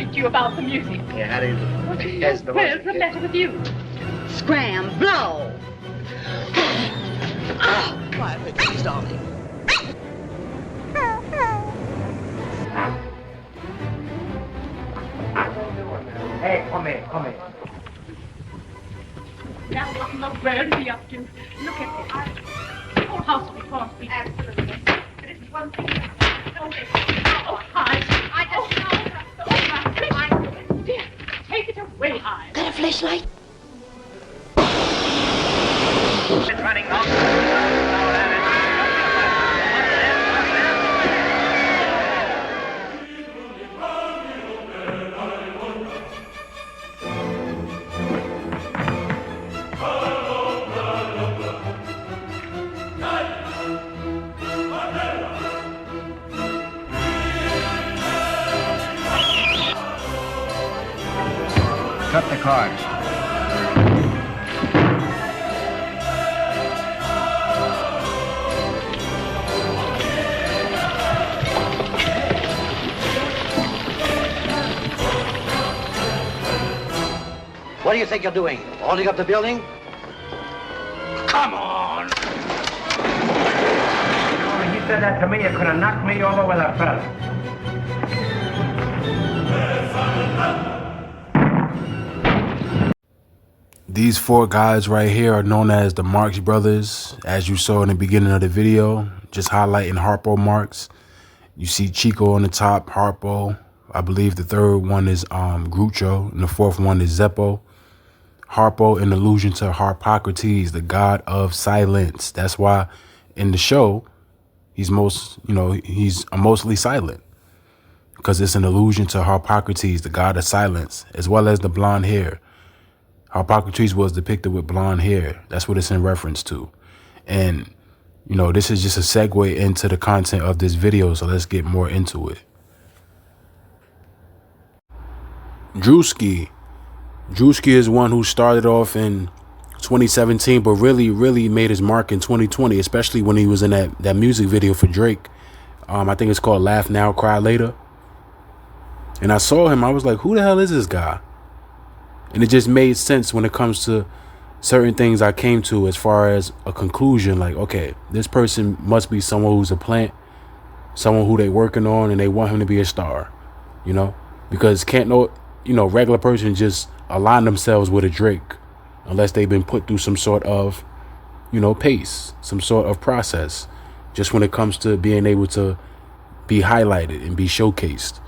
speak to you about the music. Yeah, how do you... Yes, the Where's the matter with you? Scram, blow! Quiet, please, darling. Hey, come here. Now, look, where is he up to? Look at this. The whole house will be cross beat. Absolutely. There isn't one thing. Oh, hi. I just know. Dear, take it away, Hi. Got a flashlight? It's running off. Cut the cards. What do you think you're doing? Holding up the building? Come on! When you said that to me, you could have knocked me over with a feather. These four guys right here are known as the Marx Brothers, as you saw in the beginning of the video, just highlighting Harpo Marx. You see Chico on the top, Harpo. I believe the third one is Groucho, and the fourth one is Zeppo. Harpo, in allusion to Harpocrates, the god of silence. That's why in the show, he's mostly silent, because it's an allusion to Harpocrates, the god of silence, as well as the blonde hair. Harpocrates was depicted with blonde hair. That's what it's in reference to. And, this is just a segue into the content of this video, so let's get more into it. Drewski is one who started off in 2017, but really made his mark in 2020, especially when he was in that music video for Drake. I think it's called Laugh Now, Cry Later. And I saw him, I was like, who the hell is this guy? And it just made sense when it comes to certain things I came to as far as a conclusion. Like, okay, this person must be someone who's a plant, someone who they working on, and they want him to be a star, because can't no, regular person just align themselves with a Drake unless they've been put through some sort of, pace, some sort of process, just when it comes to being able to be highlighted and be showcased.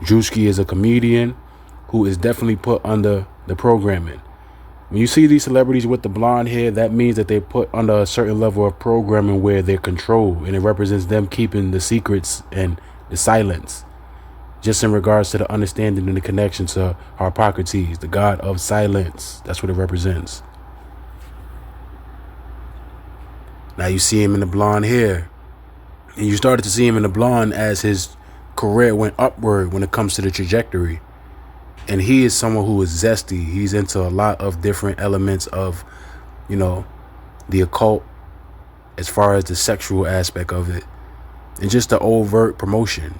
Drewski is a comedian who is definitely put under the programming. When you see these celebrities with the blonde hair, that means that they're put under a certain level of programming where they're controlled, and it represents them keeping the secrets and the silence, just in regards to the understanding and the connection to Harpocrates, the god of silence. That's what it represents. Now you see him in the blonde hair, and you started to see him in the blonde as his career went upward when it comes to the trajectory. And he is someone who is zesty. He's into a lot of different elements of, the occult, as far as the sexual aspect of it, and just the overt promotion,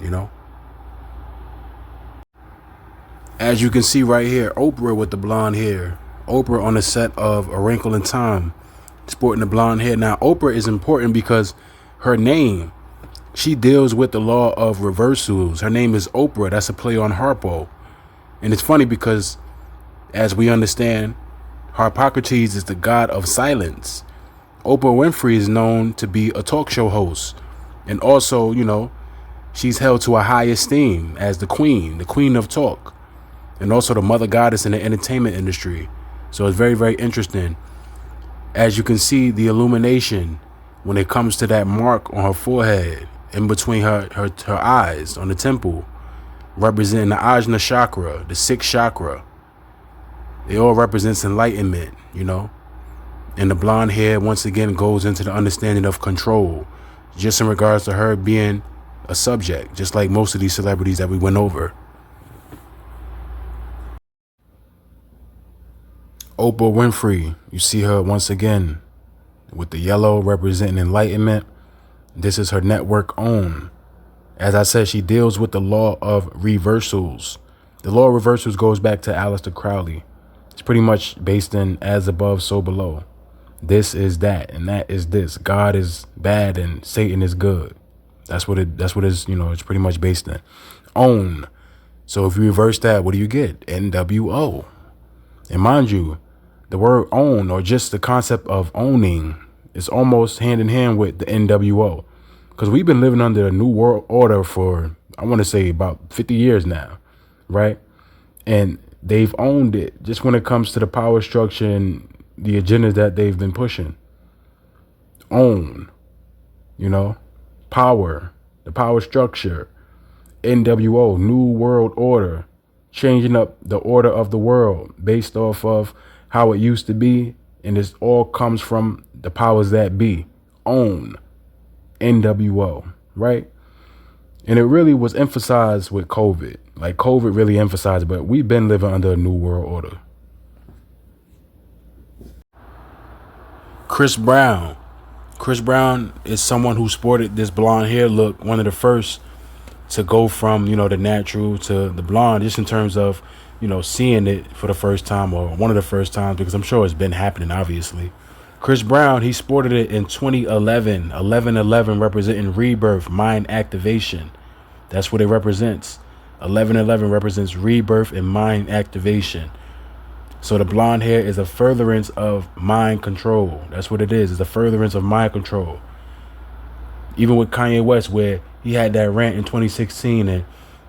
As you can see right here, Oprah with the blonde hair. Oprah on the set of A Wrinkle in Time, sporting the blonde hair. Now, Oprah is important because her name, she deals with the law of reversals. Her name is Oprah. That's a play on Harpo. And it's funny because, as we understand, Harpocrates is the god of silence. Oprah Winfrey is known to be a talk show host. And also, she's held to a high esteem as the queen of talk. And also the mother goddess in the entertainment industry. So it's very, very interesting. As you can see, the illumination when it comes to that mark on her forehead, in between her eyes, on the temple, representing the Ajna chakra, the sixth chakra. It all represents enlightenment, And the blonde hair, once again, goes into the understanding of control, just in regards to her being a subject, just like most of these celebrities that we went over. Oprah Winfrey, you see her once again with the yellow representing enlightenment. This is her network own. As I said, she deals with the law of reversals. The law of reversals goes back to Aleister Crowley. It's pretty much based in as above, so below. This is that, and that is this. God is bad and Satan is good. That's what it's, it's pretty much based in. Own. So if you reverse that, what do you get? NWO. And mind you, the word own, or just the concept of owning, is almost hand in hand with the NWO. Because we've been living under a new world order for, I want to say, about 50 years now, right? And they've owned it just when it comes to the power structure and the agenda that they've been pushing. Own, power, the power structure, NWO, New World Order, changing up the order of the world based off of how it used to be. And this all comes from the powers that be. Own, NWO, right? And it really was emphasized with COVID. Like COVID really emphasized, but we've been living under a new world order. Chris Brown. Chris Brown is someone who sported this blonde hair look, one of the first to go from, the natural to the blonde, just in terms of, seeing it for the first time, or one of the first times, because I'm sure it's been happening, obviously. Chris Brown, he sported it in 2011, 11/11 representing rebirth, mind activation. That's what it represents. 11/11 represents rebirth and mind activation. So the blonde hair is a furtherance of mind control. That's what it is. It's a furtherance of mind control. Even with Kanye West, where he had that rant in 2016 and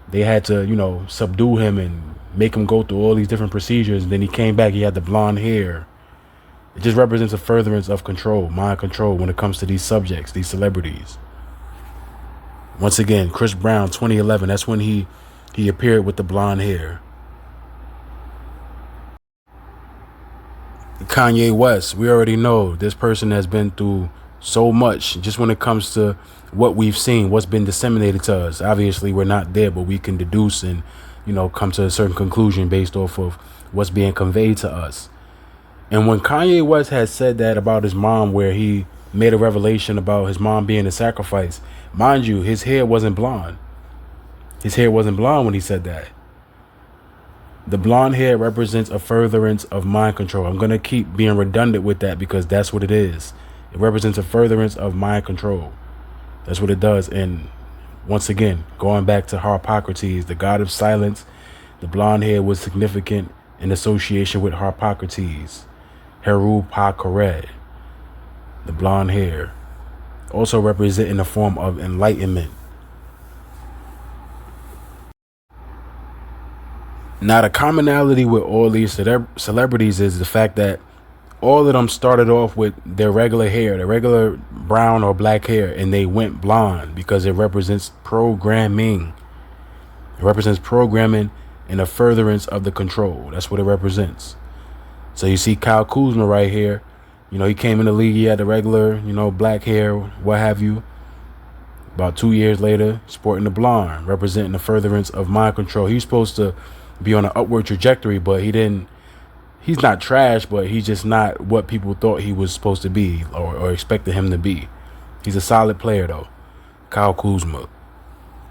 they had to, subdue him and make him go through all these different procedures. And then he came back, he had the blonde hair. It just represents a furtherance of control, mind control, when it comes to these subjects, these celebrities. Once again, Chris Brown, 2011, that's when he appeared with the blonde hair. Kanye West, we already know this person has been through so much just when it comes to what we've seen, what's been disseminated to us. Obviously, we're not there, but we can deduce and, come to a certain conclusion based off of what's being conveyed to us. And when Kanye West had said that about his mom, where he made a revelation about his mom being a sacrifice, mind you, his hair wasn't blonde. His hair wasn't blonde when he said that. The blonde hair represents a furtherance of mind control. I'm going to keep being redundant with that because that's what it is. It represents a furtherance of mind control. That's what it does. And once again, going back to Harpocrates, the god of silence, the blonde hair was significant in association with Harpocrates. Harpocrates, the blonde hair, also representing a form of enlightenment. Now, the commonality with all these celebrities is the fact that all of them started off with their regular hair, their regular brown or black hair, and they went blonde because it represents programming. It represents programming and a furtherance of the control. That's what it represents. So you see Kyle Kuzma right here. He came in the league, he had the regular, black hair, what have you. About 2 years later, sporting the blonde, representing the furtherance of mind control. He's supposed to be on an upward trajectory, but he's not trash, but he's just not what people thought he was supposed to be or expected him to be. He's a solid player, though. Kyle Kuzma.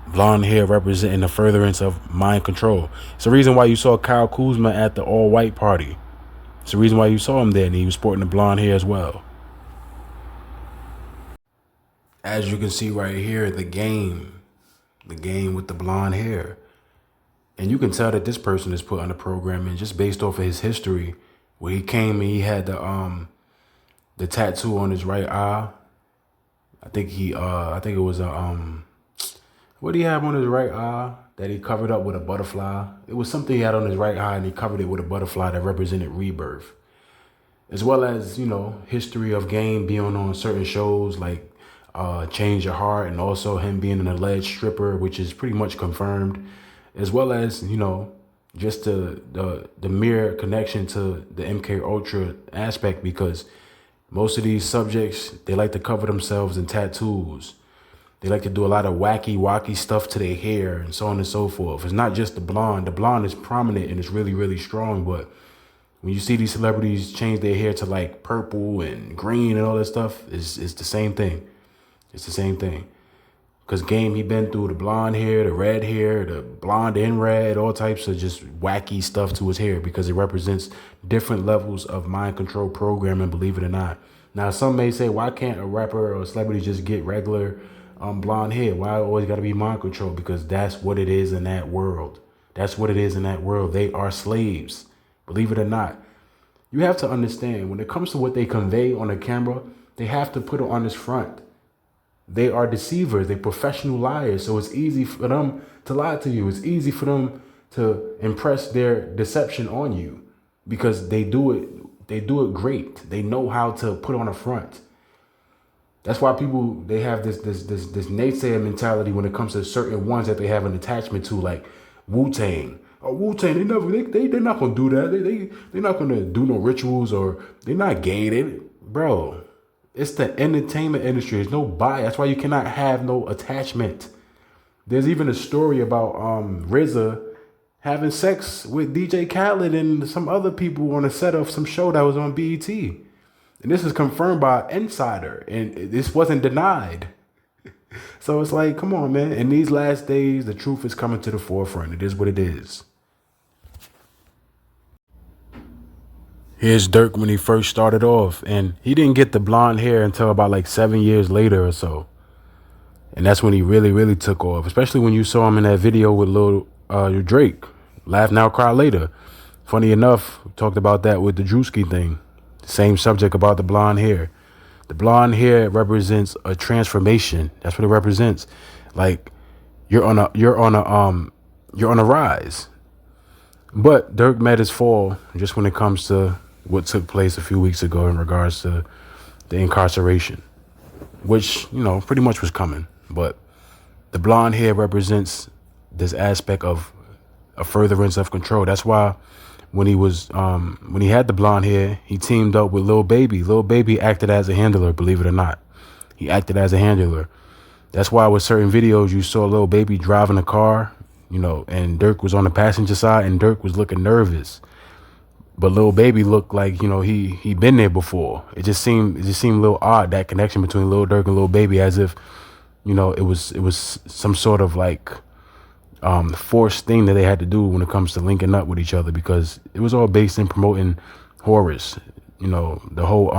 Blonde hair representing the furtherance of mind control. It's the reason why you saw Kyle Kuzma at the all-white party. It's the reason why you saw him there, and he was sporting the blonde hair as well. As you can see right here, the game with the blonde hair. And you can tell that this person is put under programming just based off of his history, where he came and he had the tattoo on his right eye. I think it was what did he have on his right eye that he covered up with a butterfly? It was something he had on his right eye and he covered it with a butterfly that represented rebirth. As well as, history of game being on certain shows like Change Your Heart, and also him being an alleged stripper, which is pretty much confirmed. As well as, just the mere connection to the MK Ultra aspect, because most of these subjects, they like to cover themselves in tattoos. They like to do a lot of wacky stuff to their hair and so on and so forth. It's not just the blonde. The blonde is prominent and it's really, really strong. But when you see these celebrities change their hair to like purple and green and all that stuff, it's the same thing. It's the same thing. Because Game, he been through the blonde hair, the red hair, the blonde and red, all types of just wacky stuff to his hair because it represents different levels of mind control programming, believe it or not. Now, some may say, why can't a rapper or a celebrity just get regular blonde hair? Why always got to be mind control? Because that's what it is in that world. That's what it is in that world. They are slaves, believe it or not. You have to understand, when it comes to what they convey on the camera, they have to put it on this front. They are deceivers. They're professional liars. So it's easy for them to lie to you. It's easy for them to impress their deception on you because they do it. They do it great. They know how to put on a front. That's why people, they have this naysayer mentality when it comes to certain ones that they have an attachment to, like Wu-Tang. Oh, Wu-Tang, they're not gonna do that. They're not gonna do no rituals, or they're not gay. Bro. It's the entertainment industry. There's no bias. That's why you cannot have no attachment. There's even a story about RZA having sex with DJ Khaled and some other people on a set of some show that was on BET. And this is confirmed by Insider, and this wasn't denied. So it's like, come on, man. In these last days, the truth is coming to the forefront. It is what it is. Here's Dirk when he first started off, and he didn't get the blonde hair until about like 7 years later or so. And that's when he really, really took off, especially when you saw him in that video with Lil Drake, Laugh Now, Cry Later. Funny enough, we talked about that with the Drewski thing. The same subject about the blonde hair. The blonde hair represents a transformation. That's what it represents. Like you're on a rise. But Dirk met his fall just when it comes to what took place a few weeks ago in regards to the incarceration, which, pretty much was coming. But the blonde hair represents this aspect of a furtherance of control. That's why when he had the blonde hair, he teamed up with Lil Baby. Lil Baby acted as a handler, believe it or not. He acted as a handler. That's why with certain videos, you saw Lil Baby driving a car, and Dirk was on the passenger side, and Dirk was looking nervous. But Lil Baby looked like, he been there before. It just seemed a little odd, that connection between Lil Durk and Lil Baby, as if, it was some sort of like forced thing that they had to do when it comes to linking up with each other, because it was all based in promoting Horace. The whole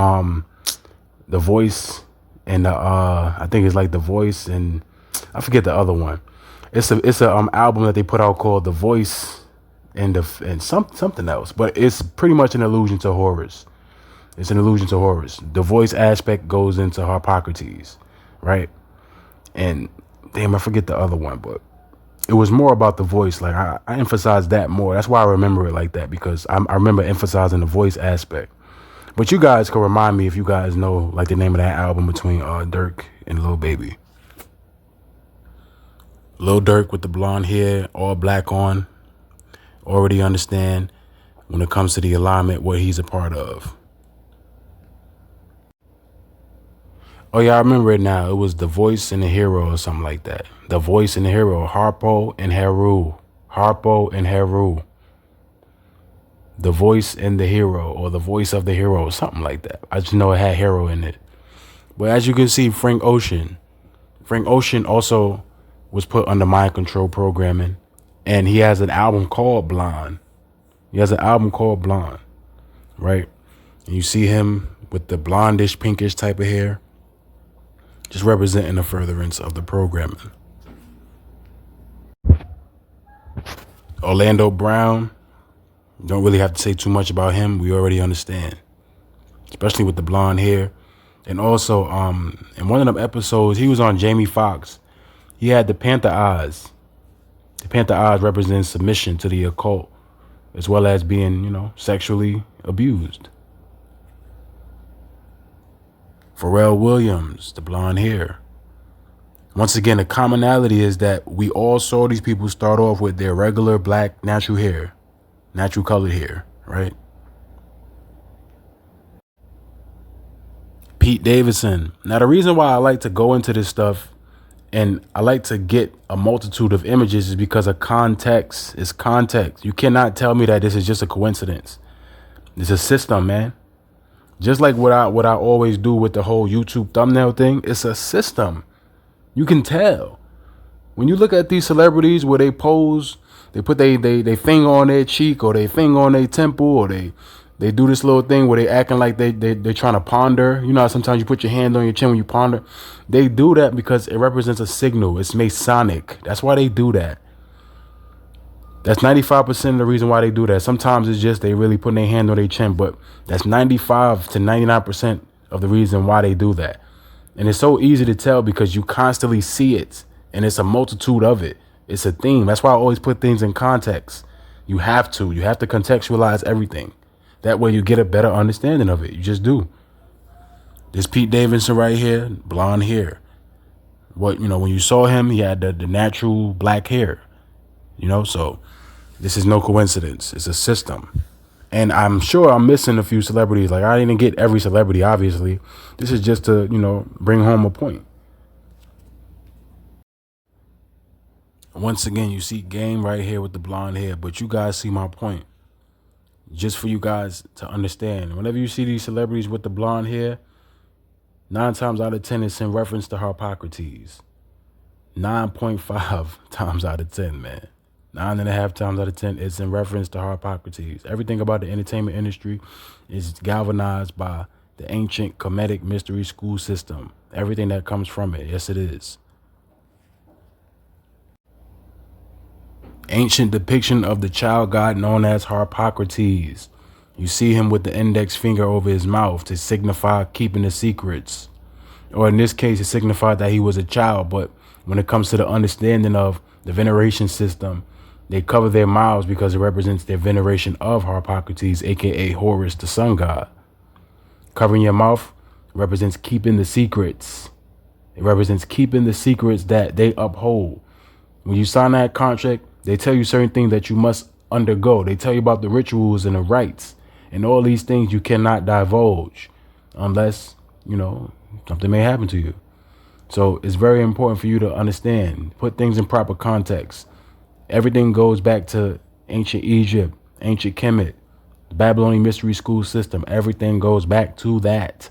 The Voice and I think it's like The Voice and I forget the other one. It's a album that they put out called The Voice and something else, but it's pretty much an allusion to Horace. It's an allusion to Horace. The voice aspect goes into Harpocrates, right? And damn, I forget the other one, but it was more about the voice. Like I emphasized that more. That's why I remember it like that, because I remember emphasizing the voice aspect. But you guys can remind me if you guys know like the name of that album between Dirk and Lil Baby. Lil Durk with the blonde hair, all black on. Already understand when it comes to the alignment what he's a part of. Oh yeah, I remember it now. It was The Voice and the Hero or something like that. The Voice and the Hero, Harpo and Heru. Harpo and Heru. The Voice and the Hero, or The Voice of the Hero, something like that. I just know it had hero in it. But as you can see, Frank Ocean also was put under mind control programming. And he has an album called Blonde. Right? And you see him with the blondish, pinkish type of hair, just representing the furtherance of the programming. Orlando Brown, don't really have to say too much about him. We already understand, especially with the blonde hair. And also, in one of them episodes, he was on Jamie Foxx. He had the Panther eyes. The Panther eyes represent submission to the occult, as well as being, sexually abused. Pharrell Williams, the blonde hair. Once again, the commonality is that we all saw these people start off with their regular black natural hair, natural colored hair, right? Pete Davidson. Now, the reason why I like to go into this stuff and I like to get a multitude of images is because of context. It's context. You cannot tell me that this is just a coincidence. It's a system, man. Just like what I always do with the whole YouTube thumbnail thing. It's a system. You can tell. When you look at these celebrities where they pose, they put they finger on their cheek or they finger on their temple, or they do this little thing where they acting like they're trying to ponder. You know how sometimes you put your hand on your chin when you ponder? They do that because it represents a signal. It's Masonic. That's why they do that. That's 95% of the reason why they do that. Sometimes it's just they really putting their hand on their chin, but that's 95 to 99% of the reason why they do that. And it's so easy to tell because you constantly see it, and it's a multitude of it. It's a theme. That's why I always put things in context. You have to contextualize everything. That way you get a better understanding of it. You just do. This Pete Davidson right here, blonde hair. When you saw him, he had the natural black hair. So this is no coincidence. It's a system. And I'm sure I'm missing a few celebrities. Like, I didn't get every celebrity, obviously. This is just to, bring home a point. Once again, you see Game right here with the blonde hair, but you guys see my point. Just for you guys to understand. Whenever you see these celebrities with the blonde hair, 9 times out of 10, it's in reference to Harpocrates. 9.5 times out of 10, man. 9.5 times out of 10, it's in reference to Harpocrates. Everything about the entertainment industry is galvanized by the ancient Kemetic mystery school system. Everything that comes from it. Yes, it is. Ancient depiction of the child god known as Harpocrates. You see him with the index finger over his mouth to signify keeping the secrets. Or in this case, it signified that he was a child. But when it comes to the understanding of the veneration system, they cover their mouths because it represents their veneration of Harpocrates, aka Horus, the sun god. Covering your mouth represents keeping the secrets. It represents keeping the secrets that they uphold. When you sign that contract, they tell you certain things that you must undergo. They tell you about the rituals and the rites and all these things you cannot divulge unless, something may happen to you. So it's very important for you to understand, put things in proper context. Everything goes back to ancient Egypt, ancient Kemet, the Babylonian mystery school system. Everything goes back to that.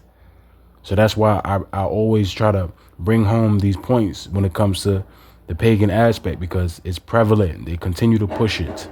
So that's why I always try to bring home these points when it comes to the pagan aspect, because it's prevalent. They continue to push it.